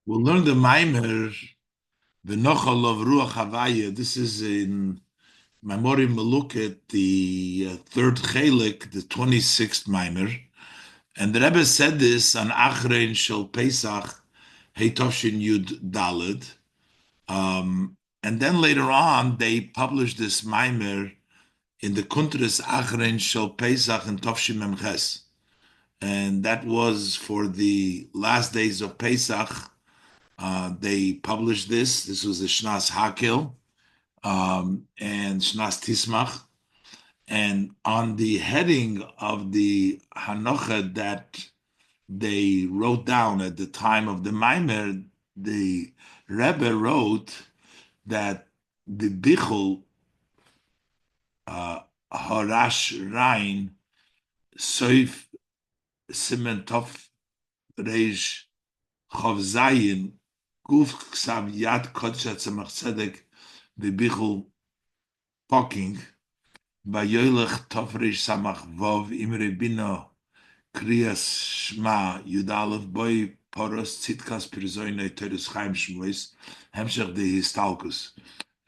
We'll learn the Maimer, ונחה עליו רוח הוויה. This is in Memory Meluket, the third chelik, the 26th Maimer. And the Rebbe said this on Achrein Shel Pesach, H'toshin Yud Daled. And then later on, they published this Maimer in the Kuntras Achrein Shel Pesach and Tovshin Memches. And that was for the last days of Pesach. They published this. This was the Shnas Hakil and Shnas Tismach. And on the heading of the Hanocha that they wrote down at the time of the Maimer, the Rebbe wrote that the Bichul Harash Rain Soif Simentov Reish Chav Zayin Guf Ksav Yad Kodshat Tzemach Tzedek the Bichul Poking Vayoylech Tofresh Samach Vov Imre Bino Kriyas Shma Yudalev Boy Poros Tzitkas Pirzoine Teres Chaim Shmois Hemshech de Histalkus.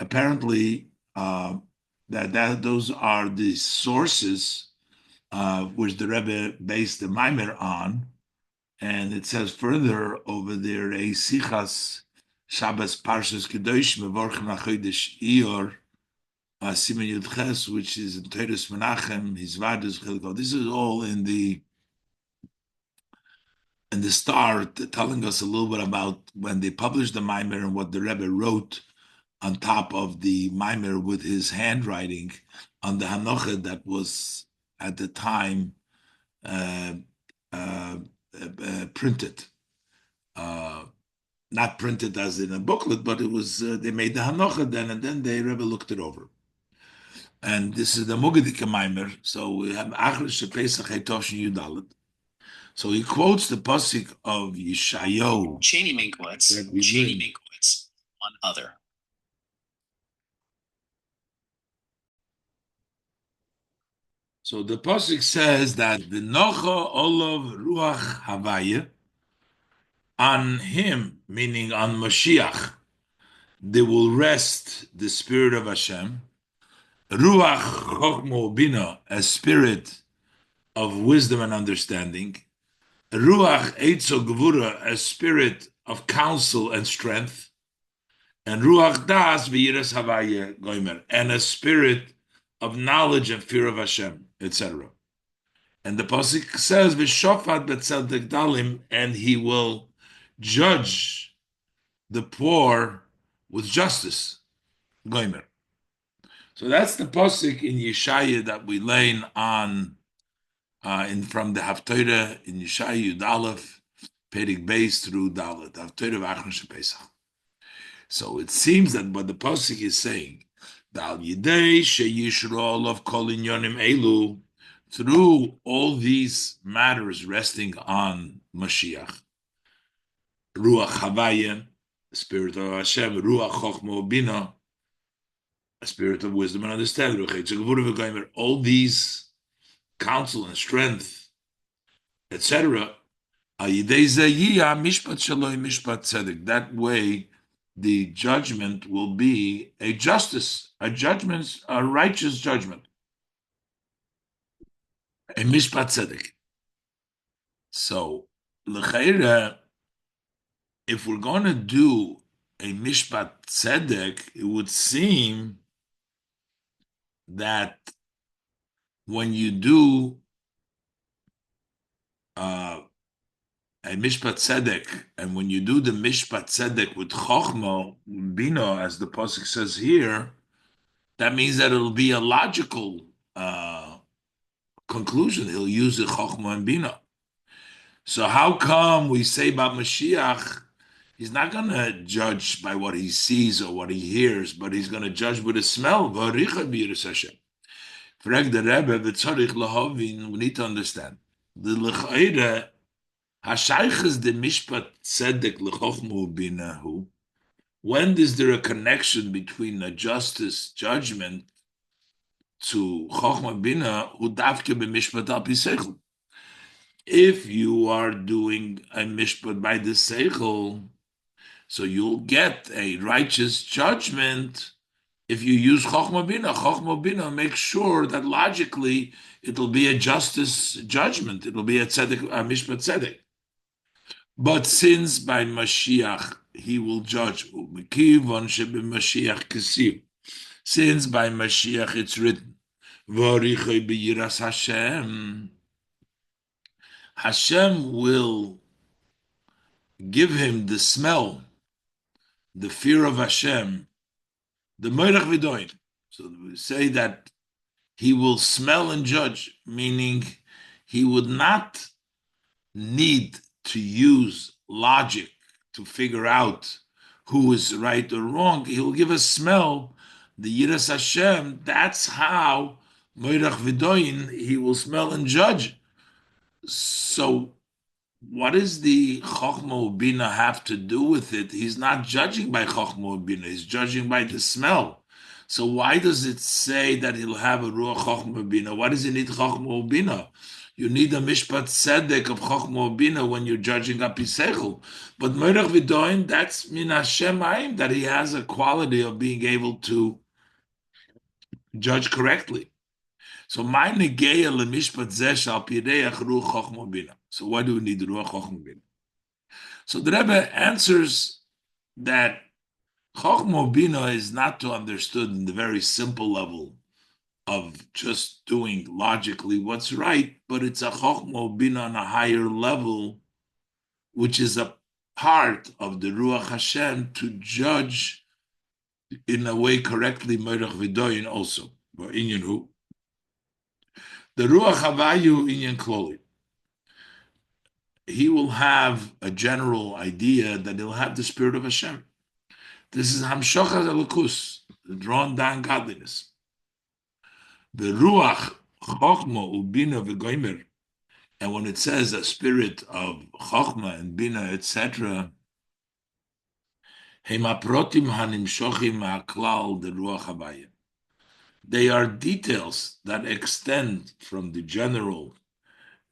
Apparently, that those are the sources which the Rebbe based the Maimer on, and it says further over there a Sichas Shabbos Parshas Kedosh Mevorchem Achodesh Ior Simen Yud Ches, which is in Teres Menachem His Vadas Chilko. This is all in the start, telling us a little bit about when they published the Maimer and what the Rebbe wrote on top of the Maimer with his handwriting on the Hanocha that was at the time uh, uh, printed. Not printed as in a booklet, but it was they made the Hanocha then, and then the Rebbe looked it over. And this is the Mugadika Maimer. So we have Achar Shepesach Hetoshin Yudalit. So he quotes the pasuk of Yeshayahu. Cheney Minkwitz on other. So the pasuk says that the Nocha Olav Ruach Havaya, on him, meaning on Mashiach, they will rest the spirit of Hashem. Ruach Chokma Bina, a spirit of wisdom and understanding. Ruach Eitzo Gevura, a spirit of counsel and strength. And Ruach Das V'yiras Havaya Goimer, and a spirit of knowledge and fear of Hashem, etc. And the pasuk says, "V'shofat b'tzedek dalim," and he will judge the poor with justice. Goimer. So that's the pasuk in Yeshaya that we learn on from the Haftorah in Yeshaya Yud Aleph, Perik Beis through Dalet, Haftorah v'Achron Shepesach. So it seems that what the pasuk is saying, Dal Yidei Sheyishro of Kol Inyonim Elu, through all these matters resting on Mashiach, Ruach Havaya, the spirit of Hashem, Ruach Chochma Bina, a spirit of wisdom and understanding, all these counsel and strength, etc. That way, the judgment will be a justice, a judgment, a righteous judgment, a mishpat tzedek. So, l'chayra, if we're going to do a mishpat tzedek, it would seem that when you do a mishpat tzedek, and when you do the mishpat tzedek with chokma, bina, as the pasuk says here, that means that it'll be a logical conclusion. He'll use the chokma and bina. So how come we say about Mashiach, he's not going to judge by what he sees or what he hears, but he's going to judge with his smell. We need to understand. The l'chayre, hashayches the mishpat tzedek l'chochmu binahu. When is there a connection between a justice judgment to chochma bina who dafke b'mishpat al piseichel? If you are doing a mishpat by the seichel, So you'll get a righteous judgment if you use Chokma Bina. Chokma Bina makes sure that logically it'll be a justice judgment. It'll be a tzedek, a mishpat tzedek. But since by Mashiach he will judge, since by Mashiach it's written, Hashem will give him the smell, the fear of Hashem, the Moirach Vidoin. So we say that he will smell and judge, meaning he would not need to use logic to figure out who is right or wrong. He'll give a smell, the Yiras Hashem. That's how Moirach Vidoin, he will smell and judge. So what does the Chochma Bina have to do with it? He's not judging by Chochma Bina, he's judging by the smell. So why does it say that he'll have a Ruach Chochma Bina? Why does he need Chochma Bina? You need a Mishpat Tzedek of Chochma Bina when you're judging a Pisechel. But Moirach Vidoin, that's Min Hashem Ma'im, that he has a quality of being able to judge correctly. So my negeya lemishpat zeh shal pireach ruach chochma bina. So why do we need ruach chochma bina? So the Rebbe answers that chochma bina is not to understood in the very simple level of just doing logically what's right, but it's a chochma bina on a higher level, which is a part of the ruach Hashem to judge in a way correctly moirach v'doyin also. Inyan hu. The Ruach Havayu Inyan Kloli. He will have a general idea that he'll have the spirit of Hashem. This is Hamshochas Elokus, the drawn down godliness. The Ruach Chochma Ubina V'Goimer, and when it says a spirit of Chochma and Bina, etc., Hemaprotim Hanimshochim Ha'klal the Ruach Havayu. They are details that extend from the general.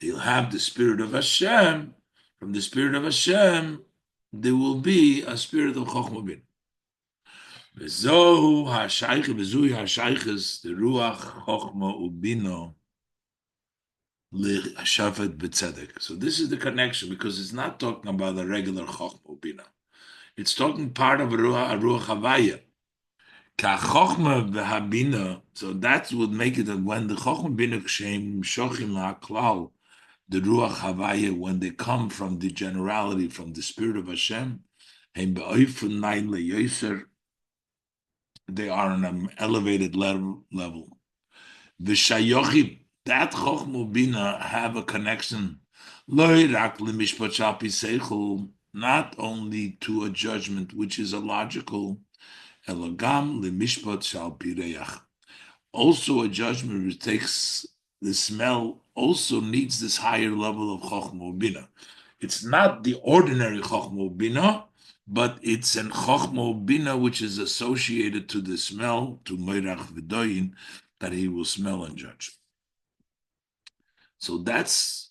He'll have the spirit of Hashem. From the spirit of Hashem, there will be a spirit of Chochma Bin. V'zohu ha'shayches, the Ruach Chochma Ubino L'Shafet B'Tzedek. So this is the connection, because it's not talking about a regular Chochma Ubina. It's talking part of a Ruach Havaya. Ka'chochma v'habina, so that would make it that when the Chochma Bina Kshem Shochim Ha'klal, the Ruach Havaya, when they come from the generality, from the spirit of Hashem, they are on an elevated level. The Shayochim, that Chochma Bina have a connection, not only to a judgment which is a logical, also a judgment which takes the smell, also needs this higher level of Chochma Bina. It's not the ordinary Chochma Bina, but it's an Chochma Bina which is associated to the smell, to Moirach V'Doyin, that he will smell and judge. So that's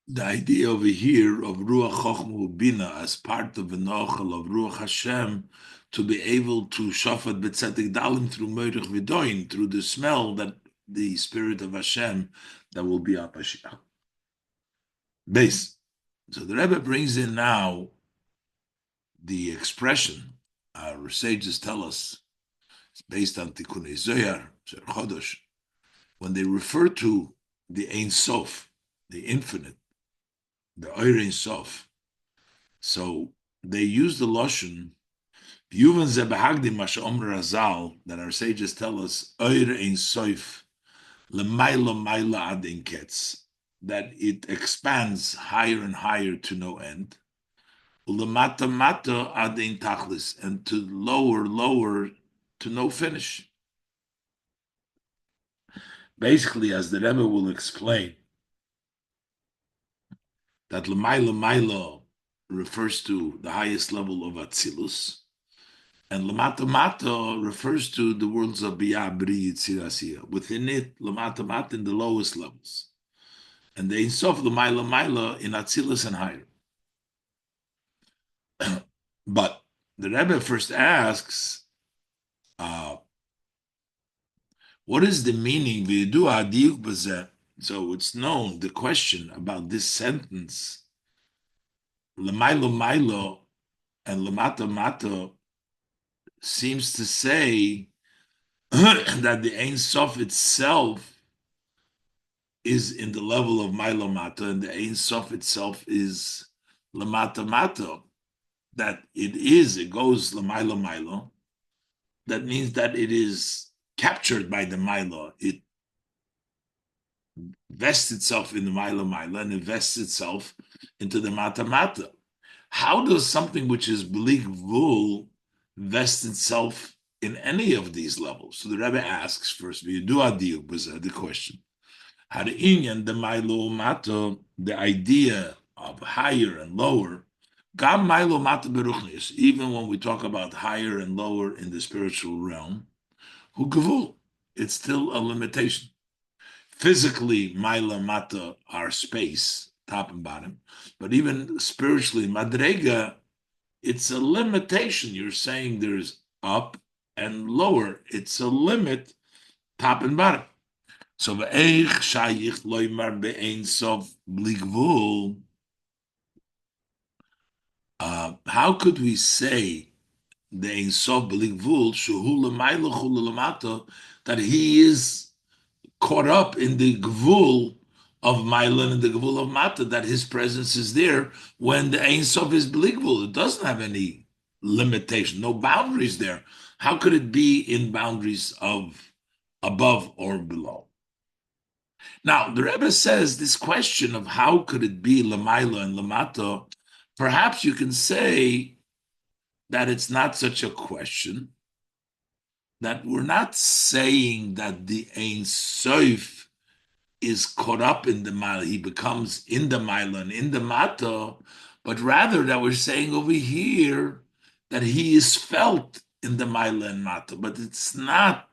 the idea over here of Ruach Chochma Bina as part of the Nochel of Ruach Hashem, to be able to shafat b'tzedik dalim through Moirach V'Doyin, through the smell that the spirit of Hashem that will be up Mashiach. Base. So the Rebbe brings in now the expression our sages tell us, it's based on Tikkunei Zohar, Chodosh, when they refer to the Ein Sof, the infinite, the Oir Ein Sof. So they use the Lashon, Yuvan ze behagdim masha omer Razal, that our sages tell us, Oir Ein Sof, L'mayla mayla ad ein ketz, that it expands higher and higher to no end, U'lemata mata ad ein tachlis, and to lower to no finish. Basically, as the Rebbe will explain, that L'mayla refers to the highest level of Atzilus, and Lamata Mata refers to the worlds of Biyah, Bri, Yitzir, Asiyah. Within it, Lamata Mata in the lowest levels. And the Ein Sof, L'mayla in Atzilus and higher. But the Rebbe first asks, what is the meaning? So it's known, the question about this sentence, Lamailo Mailo and Lamata Mato, seems to say that the Ein Sof itself is in the level of Milo Mata, and the Ein Sof itself is Lamata Mato. That it goes Lamailo Milo. That means that it is captured by the Milo. It vests itself in the Milo Milo and it vests itself into the Mata Mata. How does something which is Blik Vul vest itself in any of these levels? So the Rebbe asks first, the question. How the inyan, the Milo Mata, the idea of higher and lower, Gam Milo Mata Beruchnis, even when we talk about higher and lower in the spiritual realm, Hu Gavul, it's still a limitation. Physically, Mila Mata are space, top and bottom, but even spiritually, Madrega, it's a limitation. You're saying there's up and lower. It's a limit, top and bottom. So ve'eich shayich loymar be'ein sof bligvul. How could we say the ein sof bligvul shehu l'maylo chulu l'mato, that he is caught up in the gvul of Mailan and the gvul of Mata, that his presence is there when the ein sof is bligvul? It doesn't have any limitation, no boundaries there. How could it be in boundaries of above or below? Now, the Rebbe says this question of how could it be Lamaila and Lamato, perhaps you can say that it's not such a question, that we're not saying that the Ein Sof is caught up in the Maila, he becomes in the Maila and in the Mato, but rather that we're saying over here that he is felt in the Maila and Mato, but it's not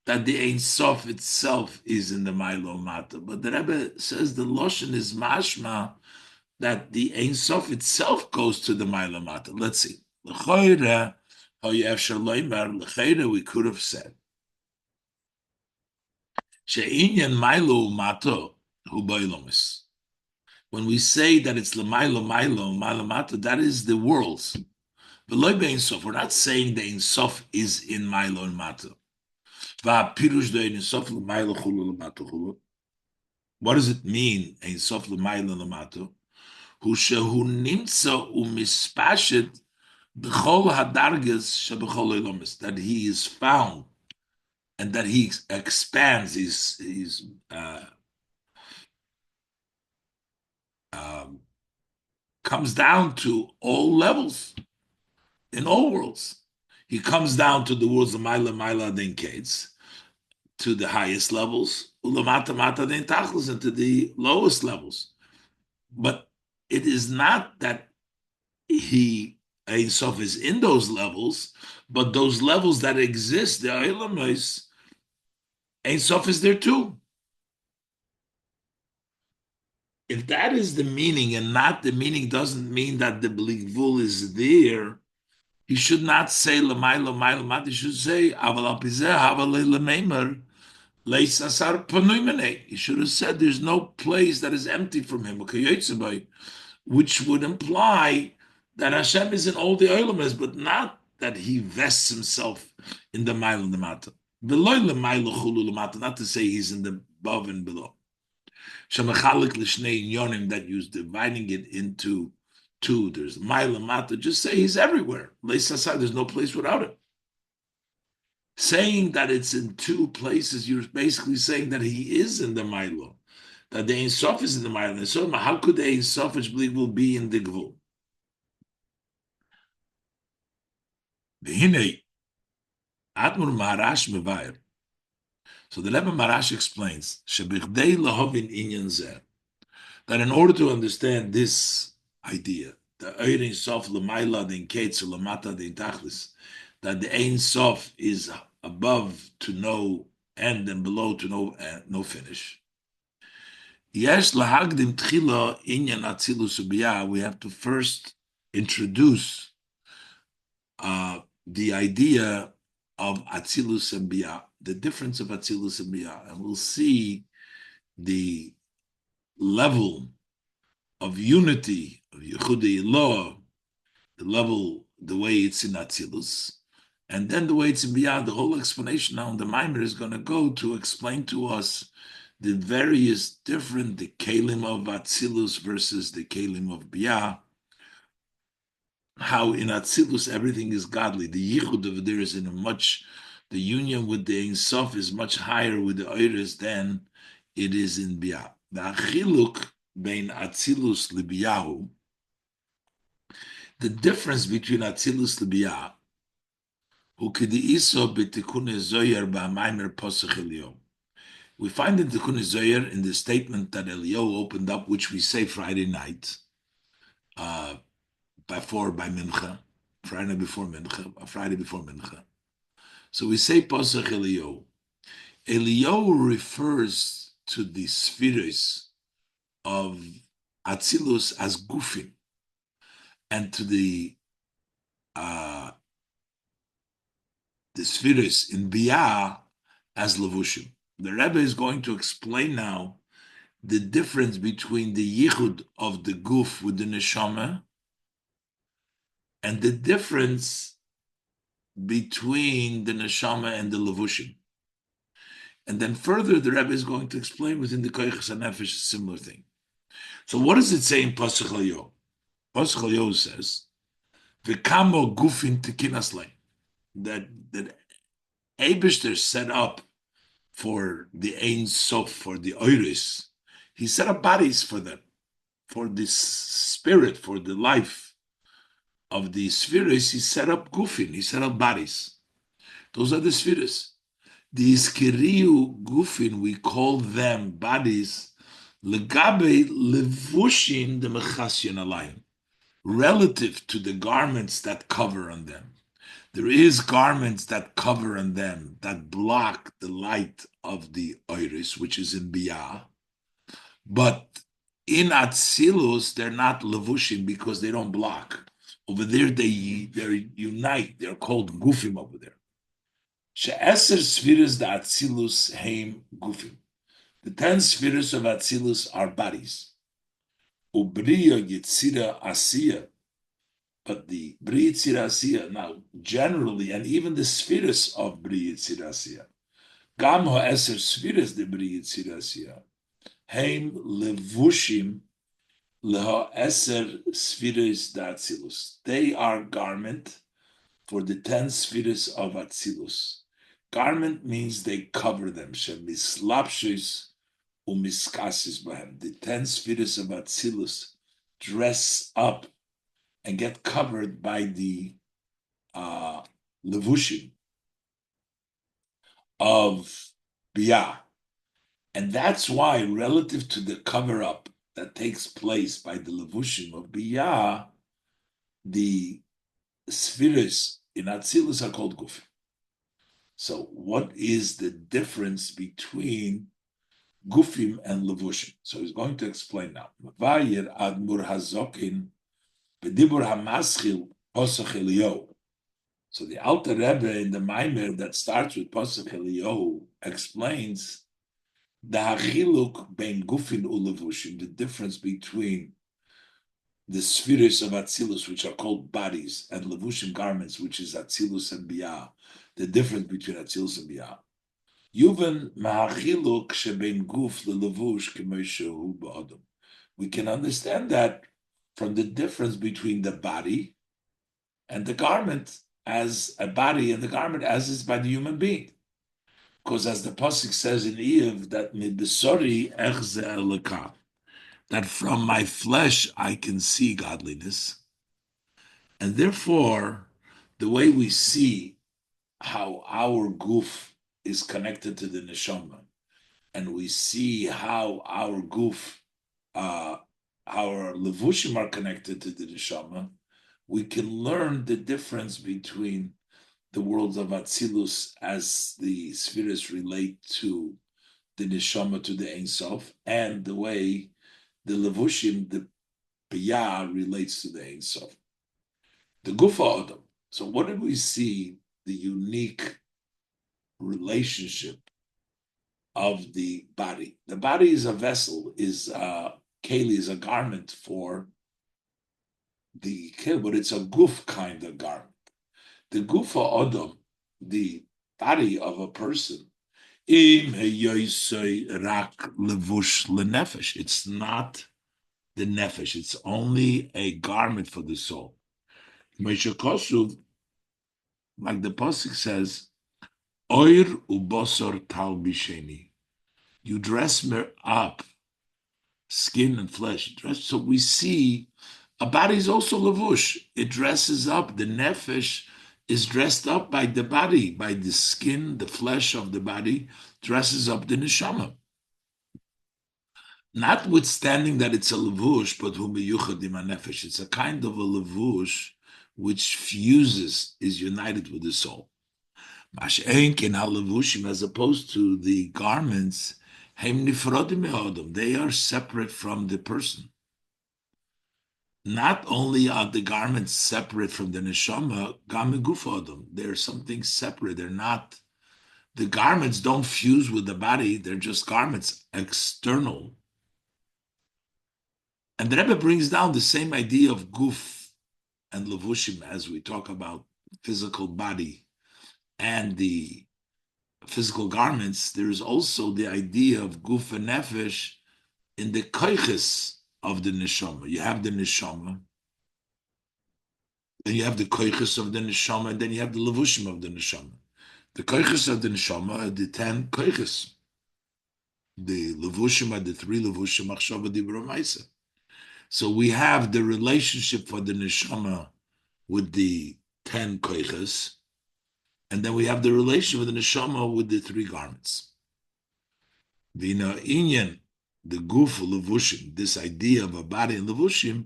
that the Ein Sof itself is in the Milo Mata. But the Rebbe says the Loshen is mashma that the Ein Sof itself goes to the Milo Mata. Let's see. L'choire, we could have said she'inyan Milo Mata hu bailomis. When we say that it's Milo Mata, that is the worlds. But Ein Sof, we're not saying the Ein Sof is in Milo and Mata. What does it mean? Ein sof l'mayla l'mato. Hu shehu nimtza umispashet b'chol hadarges sheb'chol elomis. That he is found and that he expands. He's comes down to all levels in all worlds. He comes down to the worlds of Maila then Kates, to the highest levels, ulamata mata then tachlis, and to the lowest levels. But it is not that he Ein Sof is in those levels, but those levels that exist, the Eilamais, Ein Sof is there too. If that is the meaning, and not the meaning doesn't mean that the Bligvul is there, he should not say Lamai Lamai Lamat, he should say Aval Apizeh Haval Lemeimer. He should have said there's no place that is empty from him, which would imply that Hashem is in all the Olamas, but not that he vests himself in the Mail and the Mata. Not to say he's in the above and below. That you're dividing it into two. There's Mail and Mata. Just say he's everywhere. There's no place without him. Saying that it's in two places, you're basically saying that he is in the Milo, that the Ein Sof is in the Milo. So how could the Ein Sof will be in the Gvul? Atmur Maharash Mevayer. So the Rebbe Maharash explains that in order to understand this idea, the Ein Sof Lamaila den Ketz Lamata den Tachlis, that the Ein Sof is above to no end and below to no finish. Yes, lahagdim tchila inyan atzilus ubiyah. We have to first introduce the idea of Atzilus and Bia, the difference of Atzilus and Bia, and we'll see the level of unity of Yehudi Eloah, the level, the way it's in Atzilus, and then the way it's in Bia. The whole explanation now in the Maimer is going to go to explain to us the various different, the Kalim of Atzilus versus the Kalim of Bia, how in Atzilus everything is godly. The Yichud over there is in a much, the union with the Ein Sof is much higher with the Oiris than it is in Bia. The Achiluk bein Atzilus Libiyahu, the difference between Atzilus Libiyah, who Kediiso B'tikune Zoyer Ba'maimer Posach Elio. We find in Tikune Zoyer in the statement that Elio opened up, which we say Friday night, by Mincha, Friday before Mincha. So we say Posach Elio. Elio refers to the spheres of Atzilus as Gufin, and to the spheres in Bia as Levushim. The Rebbe is going to explain now the difference between the Yichud of the Guf with the Neshama and the difference between the Neshama and the Levushim. And then further, the Rebbe is going to explain within the Koyches HaNefesh a similar thing. So what does it say in Pasuk Elio? Pasuk Elio says, V'kamo gufin tekinas lei, that Eibishter set up for the Ein Sof, for the Oiris. He set up bodies for them, for this spirit, for the life of the spheres. He set up gufin, he set up bodies. Those are the spheres. The iskiriu gufin, we call them bodies, legabe levushin the mechasyon alayim, relative to the garments that cover on them. There is garments that cover on them that block the light of the Oiris, which is in Bia. But in Atzilus, they're not levushim because they don't block. Over there, they unite. They're called gufim over there. She'eser spheres the Atzilus heim gufim. The 10 spheres of Atzilus are bodies. Ubriya yitzira asiya. But the Bri Yitzira Asiya, now generally, and even the spheres of Bri Yitzira Asiya, Gam ha'eser spheres the Bri Yitzira Asiya, Heim levushim le'ha'eser spheres da Atzilus. They are garment for the 10 spheres of Atzilus. Garment means they cover them. Shemislapshis umiskasis bahem. The 10 spheres of Atzilus dress up and get covered by the levushim of Bia. And that's why, relative to the cover-up that takes place by the levushim of Bia, the spheres in Atzilus are called gufim. So what is the difference between gufim and levushim? So he's going to explain now. Vayir admur hazokin b'dibur hamaschil posach Elio. So the Alter Rebbe in the Maimer that starts with posach Elio explains the hachiluk bein gufin ulevushim, the difference between the spheres of Atzilus, which are called bodies, and levushim garments, which is Atzilus and Bia, the difference between Atzilus and Bia. Yuven mahachiluk shebein guf lelevush k'meishehu ba'adam. We can understand that from the difference between the body and the garment as a body and the garment as is by the human being. Because as the Pasuk says in Eiv, that midbesori echze elaka, that from my flesh I can see godliness. And therefore, the way we see how our guf is connected to the neshama, and we see how our guf, our levushim are connected to the neshama, we can learn the difference between the worlds of Atzilus as the spheres relate to the neshama, to the Ein Sof, and the way the levushim, the Biyah, relates to the Ein Sof. The gufa adam. So what did we see? The unique relationship of the body. The body is a vessel, is keli, is a garment for the keli, but it's a guf kind of garment. The gufa adam, the body of a person, it's not the nefesh, it's only a garment for the soul. Like the pasuk says, Oir ubosor talbisheni. You dress me up, skin and flesh. So we see a body is also lavush. It dresses up. The nefesh is dressed up by the body, by the skin, the flesh of the body, dresses up the neshama. Notwithstanding that it's a lavush, but nefesh, it's a kind of a lavush which fuses, is united with the soul. As opposed to the garments, they are separate from the person. Not only are the garments separate from the neshama, they're something separate. They're not, the garments don't fuse with the body, they're just garments, external. And the Rebbe brings down the same idea of guf and levushim as we talk about physical body and the physical garments. There is also the idea of guf and nefesh in the koiches of the neshama. You have the neshama, then you have the koiches of the neshama, and then you have the levushim of the neshama. The koiches of the neshama are the 10 koiches. The levushim are the 3 levushim, achshava dibra maisa. So we have the relationship for the neshama with the 10 koiches, and then we have the relation with the neshama with the 3 garments. Vina inyan, the guf levushim, this idea of a body and levushim,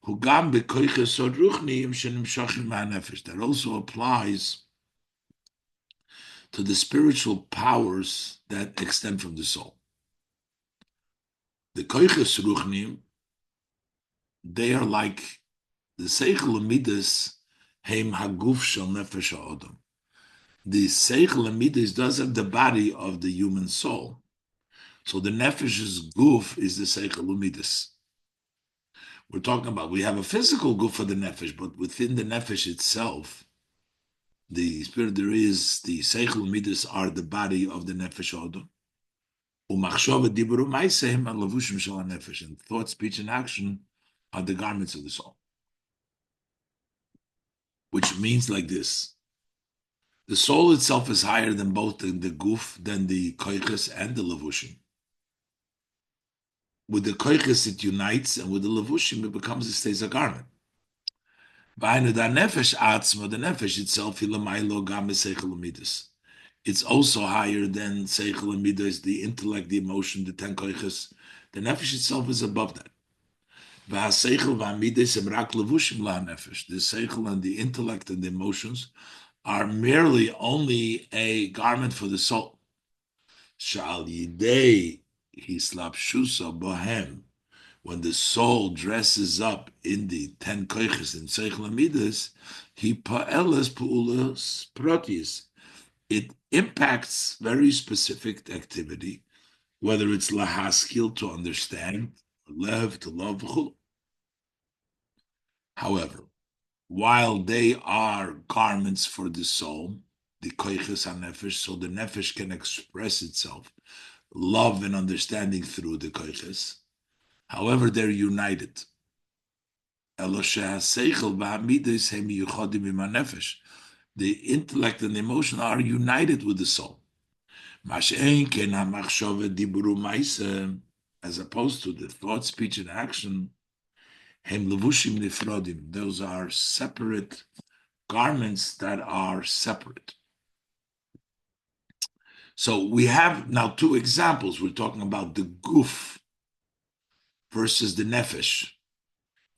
hugam bekoiches od ruchniim shenimshachim ma'nefesh. That also applies to the spiritual powers that extend from the soul. The koiches ruchniim, they are like the seichel midas heim haguf shel nefesh ha'odam. The seichel midas does have the body of the human soul. So the nefesh's guf is the seichel midas. We're talking about, we have a physical guf for the nefesh, but within the nefesh itself, the spirit, there is the seichel midas are the body of the nefesh ha'odam. Umachshava diburu ma'aseim alavushim shel nefesh, and thought, speech, and action are the garments of the soul. Which means like this: the soul itself is higher than both the guf, than the koiches and the levushim. With the koiches it unites, and with the levushim it becomes, it stays a garment. Vaynu da nefesh atzma, the nefesh itself, ilamaylo gam seichel midas. It's also higher than seichel midas, the intellect, the emotion, the 10 koiches. The nefesh itself is above that. The seichel and the intellect and the emotions are merely only a garment for the soul. When the soul dresses up in the 10 koiches in seichel midas, he pa'eles pu'ulas protis. It impacts very specific activity, whether it's lahaskil, to understand, lev, to love. However, while they are garments for the soul, the koiches nefesh, so the nefesh can express itself, love and understanding through the koiches. However, they're united. The intellect and the emotion are united with the soul. As opposed to the thought, speech, and action, those are separate garments that are separate. So we have now 2 examples. We're talking about the guf versus the nefesh,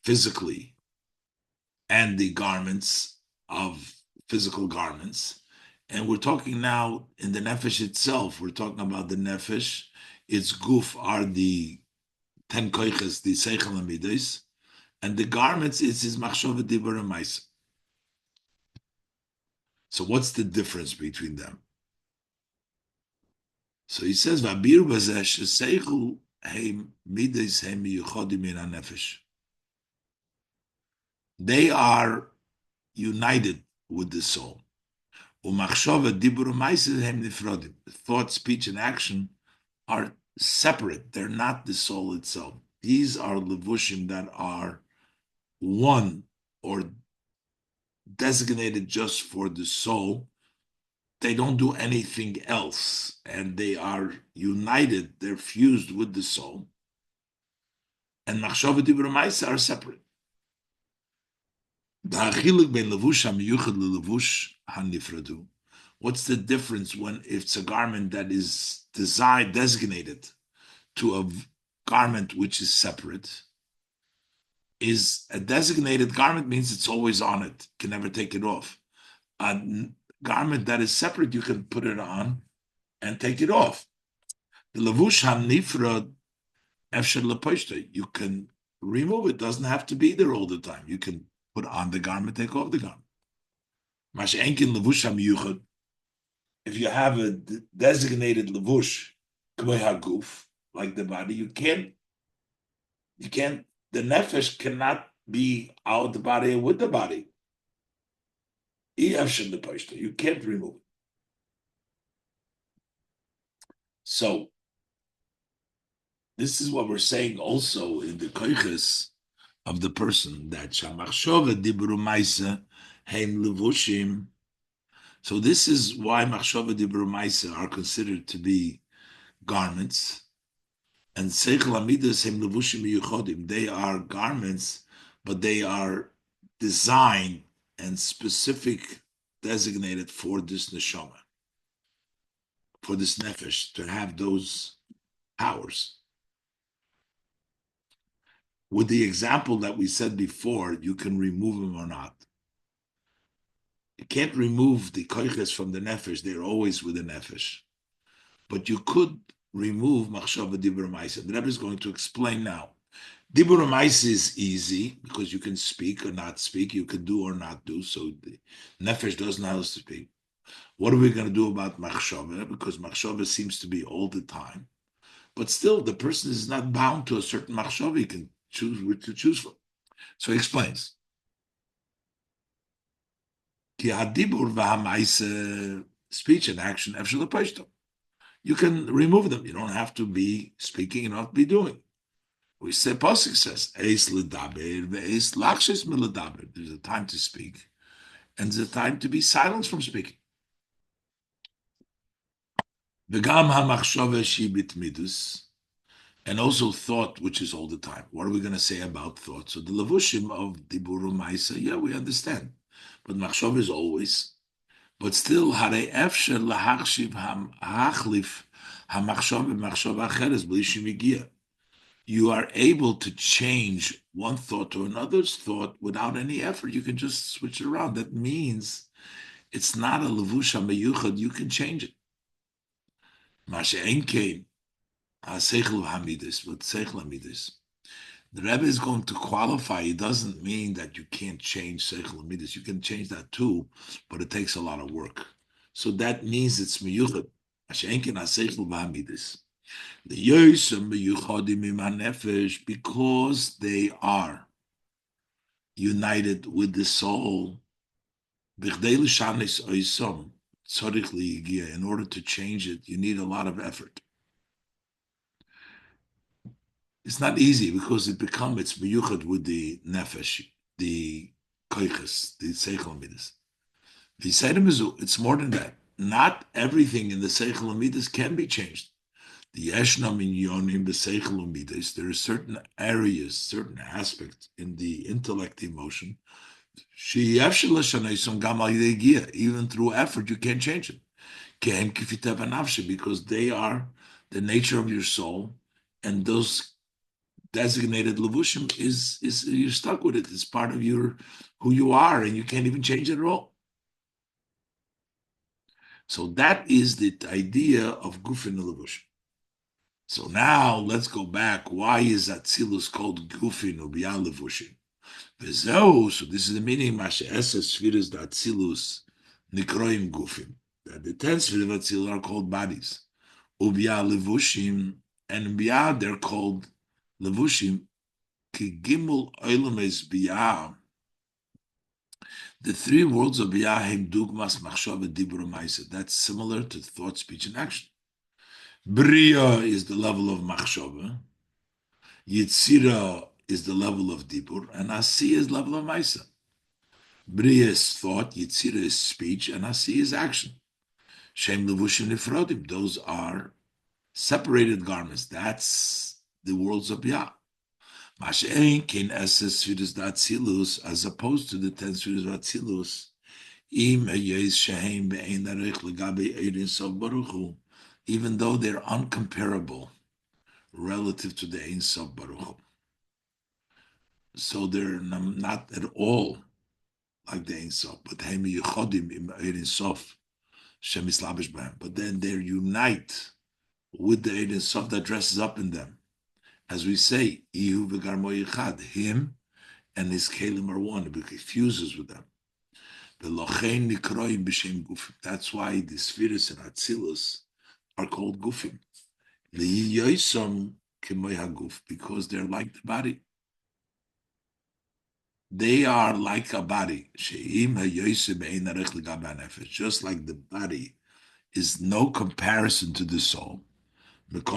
physically, and the garments of physical garments. And we're talking now in the nefesh itself. We're talking about the nefesh. Its guf are the 10 koiches, the seichel midas, and the garments is his machshava dibur and ma'aseh. So what's the difference between them? So he says, "Vabir bazesh seichel heim midas heim yuchodim in hanefesh." They are united with the soul. Umachshava dibur ma'aser heim nifrodim. Thought, speech, and action are separate. They're not the soul itself. These are levushim that are one or designated just for the soul. They don't do anything else, and they are united. They're fused with the soul. And machshava dibur ma'aser are separate. What's the difference when if it's a garment that is designed, designated to a garment which is separate? Is a designated garment means it's always on it, can never take it off. A garment that is separate, you can put it on and take it off. The levush hanifrad efshar leposhta, you can remove it. Doesn't have to be there all the time. You can put on the garment, take off the garment. If you have a designated levush, like the body, you can't, the nefesh cannot be out the body with the body. You can't remove it. So, this is what we're saying also in the koiches of the person, that shamachshova dibru maisa heim levushim. So this is why machshava dibru maisa are considered to be garments, and seichel amidas heim levushim yuchodim. They are garments, but they are designed and specific, designated for this neshama, for this nefesh, to have those powers. With the example that we said before, you can remove them or not. You can't remove the koiches from the nefesh; they're always with the nefesh. But you could remove machshava dibur ma'aser. The Rebbe is going to explain now. Dibur ma'aser is easy because you can speak or not speak, you can do or not do. So the nefesh doesn't know how to speak. What are we going to do about machshava? Because machshava seems to be all the time. But still, the person is not bound to a certain machshava. He can choose what to choose from. So he explains. Ki hadibur v'hama'aser, speech and action, efshar leposhta. You can remove them. You don't have to be speaking, you don't have to be doing. We say, Pasuk says, Eis ledaber ve'eis lachshes meledaber. There's a time to speak, and there's a time to be silenced from speaking. V'gam hamachshava shi bitmidus, and also thought, which is all the time. What are we going to say about thought? So the levushim of diburu ma'aser, yeah, we understand. But machshava is always. But still, harei efshar lahachshiv hachlif hamachshava machshava acheres b'li shemigia. You are able to change one thought to another's thought without any effort. You can just switch it around. That means it's not a levush hameyuchad. You can change it. Mashe'en kein ha'seichel hamidus, but seichel hamidus. The Rebbe is going to qualify. It doesn't mean that you can't change seichel hamidus. You can change that too, but it takes a lot of work. So that means it's meyuchad. Mashe'en kein ha'seichel hamidus. Because they are united with the soul. In order to change it, you need a lot of effort. It's not easy because it's miyuchad with the nefesh, the koiches, the seichel midas. It's more than that. Not everything in the seichel midas can be changed. The Yeshna minyonim b'seichel umidas. There are certain areas, certain aspects in the intellect, emotion. Even through effort, you can't change it. Because they are the nature of your soul, and those designated levushim is you're stuck with it. It's part of your who you are, and you can't even change it at all. So that is the idea of gufin levushim. So now let's go back. Why is Atzilus called Gufin Ubiyah Levushim? So this is the meaning. Mashe Esas Sfiras Atzilus nikroim gufim. That the 10 spheres of Atzilus are called bodies. Ubia levushim, and bia they're called levushim. Ki gimel oilames bia. The three worlds of bia hem dugmas machshava dibur ma'isa. That's similar to thought, speech, and action. Bria is the level of machshava. Yitzira is the level of dibur, and asi is level of ma'isa. Bria is thought, Yitzira is speech, and asi is action. Shem levushim nifrodim. Those are separated garments. That's the worlds of Yah. Mashein kin eses spheres d'Atzilus, as opposed to the 10 spheres of Atzilus. Im hayes shehem be'ein arich legabe eidin sof baruch hu, even though they're uncomparable relative to the Ein Sof Baruch Hu. So they're not at all like the Ein Sof, but hem yichodim im eidin sof shem islabish b'hem. But then they unite with the Ein Sof that dresses up in them. As we say, Ihu v'garmo yichad, him and his kelim are one, he fuses with them. V'lochein nikroim b'shem gufim. That's why the spheres and Atzilus are called gufim. L'yiyosom k'moy haguf, because they're like the body. They are like a body. She'im hayosim ein arech l'gab ha'nefesh. Just like the body is no comparison to the soul. But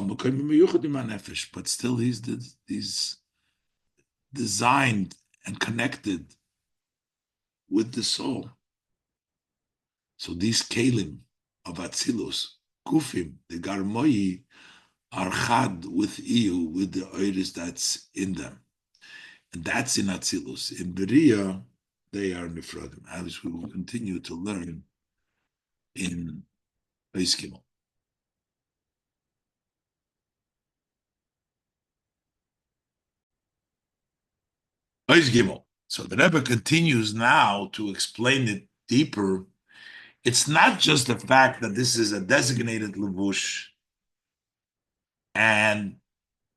still he's designed and connected with the soul. So these kelim of Atzilus, Kufim, the Garmoyi, are chad with Iyu, with the oiris that's in them. And that's in Atzilus. In Beria, they are Nifradim, as we will continue to learn in Beis Gimel. So the Rebbe continues now to explain it deeper. It's not just the fact that this is a designated levush, and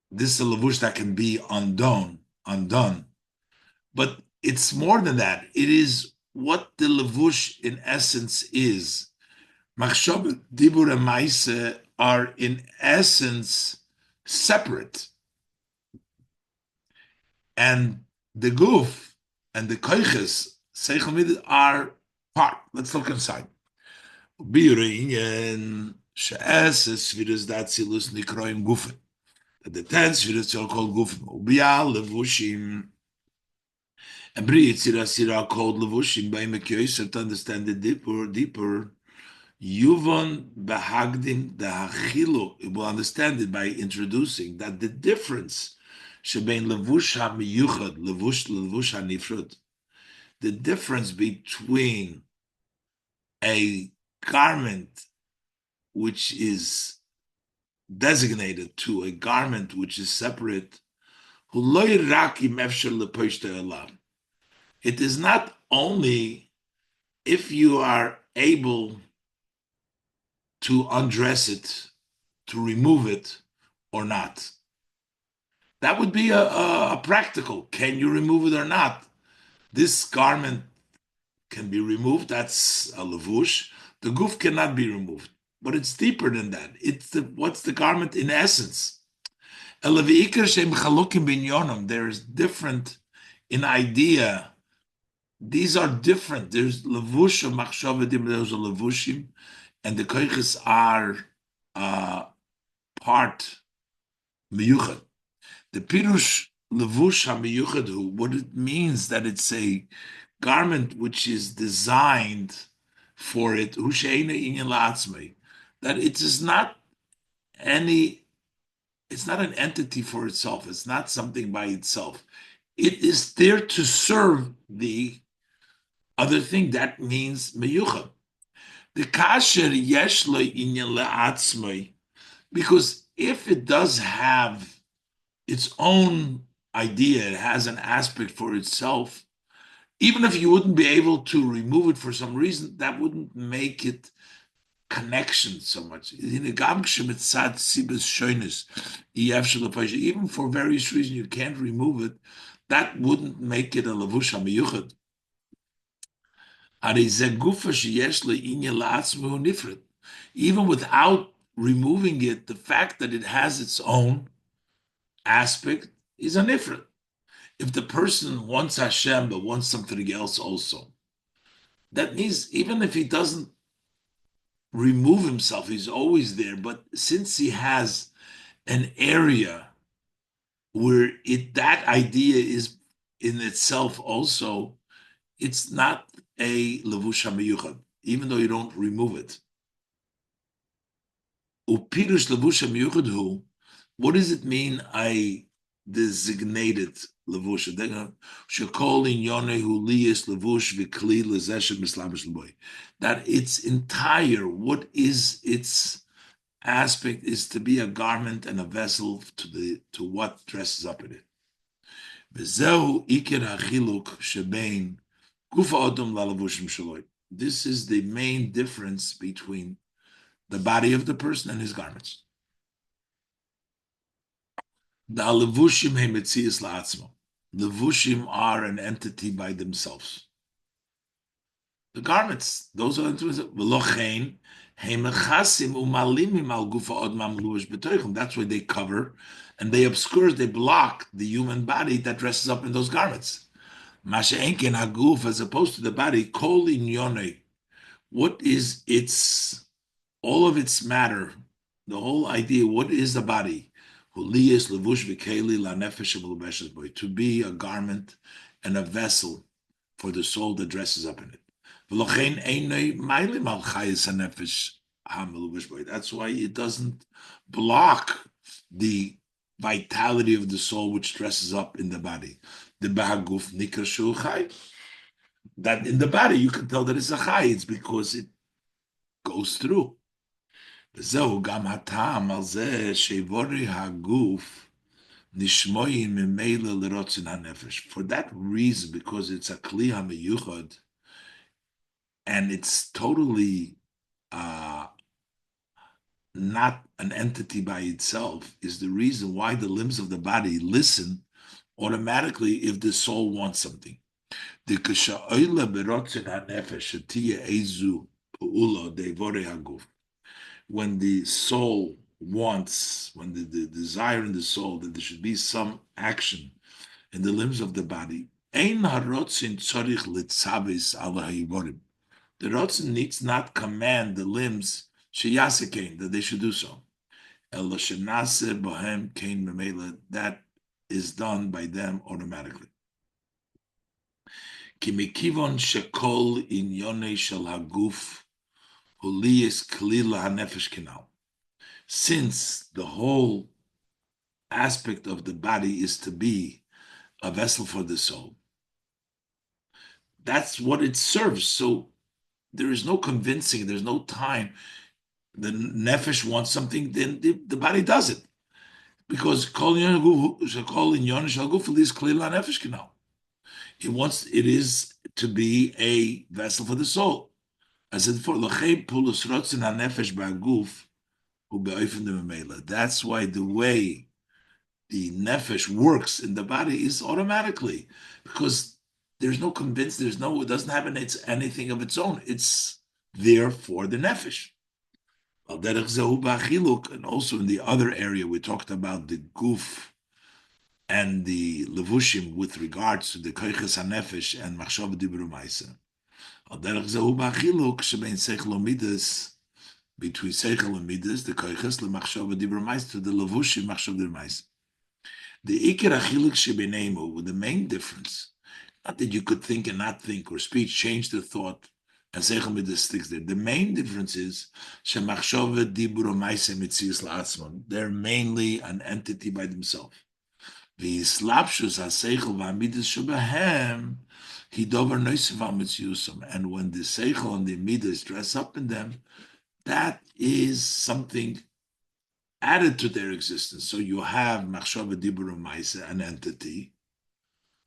this is a levush that can be undone, but it's more than that. It is what the levush in essence is. Machshava, dibur, and ma'ase are in essence separate, and the guf and the koiches seichel are part. Let's look inside. The 10 spheres are called gufim. And Bri Yitzira are called levushim. By Mekyoser, to understand it deeper. Yuvon behagdim the hachilu. You will understand it by introducing that the difference shebein levush hamiyuchad levush hanifrud. The difference between a garment which is designated to a garment which is separate, it is not only if you are able to undress it, to remove it, or not. That would be a practical. Can you remove it or not? This garment can be removed. That's a levush. The guf cannot be removed, but it's deeper than that. What's the garment in essence? There's different in idea. These are different. There's levush of machshavadim. There's a levushim, and the koiches are part miyuchad. The pirush levush hamiyuchad, what it means that it's a garment which is designed for it, that it is not it's not an entity for itself. It's not something by itself. It is there to serve the other thing. That means meyuchad. The kasher yesh lo inyan le'atzmai, because if it does have its own idea, it has an aspect for itself, even if you wouldn't be able to remove it for some reason, that wouldn't make it connection so much. Even for various reasons, you can't remove it. That wouldn't make it a levush hamiyuchad. Even without removing it, the fact that it has its own aspect is a nifrit. If the person wants Hashem but wants something else also, that means even if he doesn't remove himself, he's always there. But since he has an area where that idea is in itself also, it's not a levush hamiyuchad, even though you don't remove it. Upirush levush hamiyuchad hu. What does it mean? I designated levush. Shekol in yonehu liyis levush v'kli lezeshet mislavish leboy. That its entire, what is its aspect, is to be a garment and a vessel to what dresses up in it. V'zehu iker hachiluk shebein gufa odom lalavushim shaloi. This is the main difference between the body of the person and his garments. The levushim hemetzias la'atzmo. Levushim are an entity by themselves. The garments, those are v'lochein hemechasim umalimim al gufa od mamluish b'toichim. That's why they cover and they obscure, they block the human body that dresses up in those garments. Masha enken haguf, as opposed to the body, kol inyone. What is its, all of its matter, the whole idea, what is the body? To be a garment and a vessel for the soul that dresses up in it. That's why it doesn't block the vitality of the soul which dresses up in the body. That in the body you can tell that it's a chai, it's because it goes through. For that reason, because it's a kli hamiyuchad, and it's totally not an entity by itself, is the reason why the limbs of the body listen automatically if the soul wants something. When the soul wants, when the desire in the soul that there should be some action in the limbs of the body, the rotzen needs not command the limbs that they should do so. That is done by them automatically. Since the whole aspect of the body is to be a vessel for the soul, that's what it serves. So there is no convincing, there's no time. The nefesh wants something, then the body does it. Because it is to be a vessel for the soul. As it for that's why the way the nefesh works in the body is automatically, because there's no convince, it doesn't have anything of its own. It's there for the nefesh. And also in the other area, we talked about the guf and the levushim with regards to the koiches hanefesh and machshav dibur ma'isa. Between seichel and midas, the koiches lemachshav dibur ma'isa, to the levushim machshav dibur ma'isa. The ikar achiluk shebeneimu, with the main difference, not that you could think and not think, or speech change the thought, and seichel midas sticks there. The main difference is shemachshav dibur ma'isa mitzias la'atzmon. They're mainly an entity by themselves. The slapshus haseichel v'amidas shebahem hidover noisiv hamitziyusam. And when the seichel and the midas dress up in them, that is something added to their existence. So you have machshava dibur ma'isa, an entity.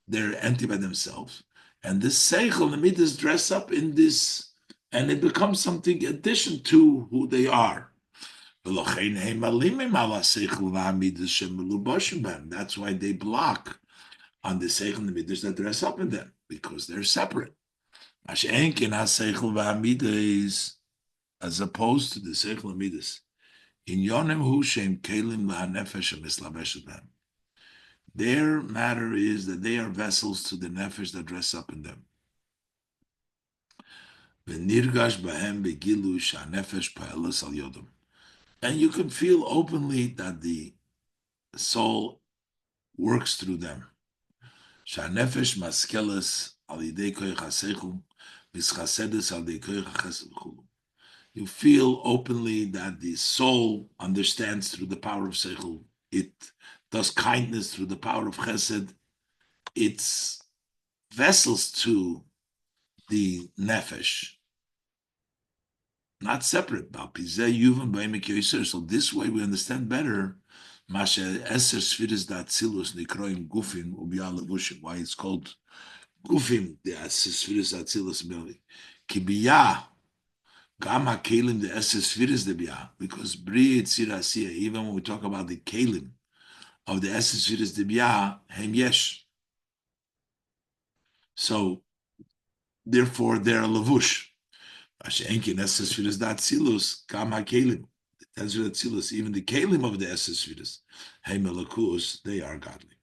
They're entity by themselves, and this seichel and the midas dress up in this, and it becomes something addition to who they are. That's why they block on the seichel and the midas that dress up in them, because they're separate. Ashenkin ha-seichel v'hamidas, as opposed to the seichel hamidas. In yonim hu shem kelim v'hanefesh hamislavesh b'hem. Their matter is that they are vessels to the nefesh that dress up in them. V'nirgash b'hem begilu sha'nefesh pa'elas al yodom. And you can feel openly that the soul works through them. Sha'nefesh maskeles al yidei koyach ha'seichel v'schasedes al yidei koyach ha'chesed v'chulu. You feel openly that the soul understands through the power of seichel. It does kindness through the power of chesed. It's vessels to the nefesh, not separate. So this way we understand better why it's called gufim, the Sfiris Atzilus ability. Kibiyah, Gama Kalim, the Sfiris the Biyah, because Bri Tzirasiya, even when we talk about the Kalim of the Sfiris the Biyah, Hem Yesh. So therefore they're a lavush. Ashenkin Sfiris Atzilus, Gama Kalim, the Tezra Atzilus, even the Kalim of the Sfiris, Hem Elakus, they are godly.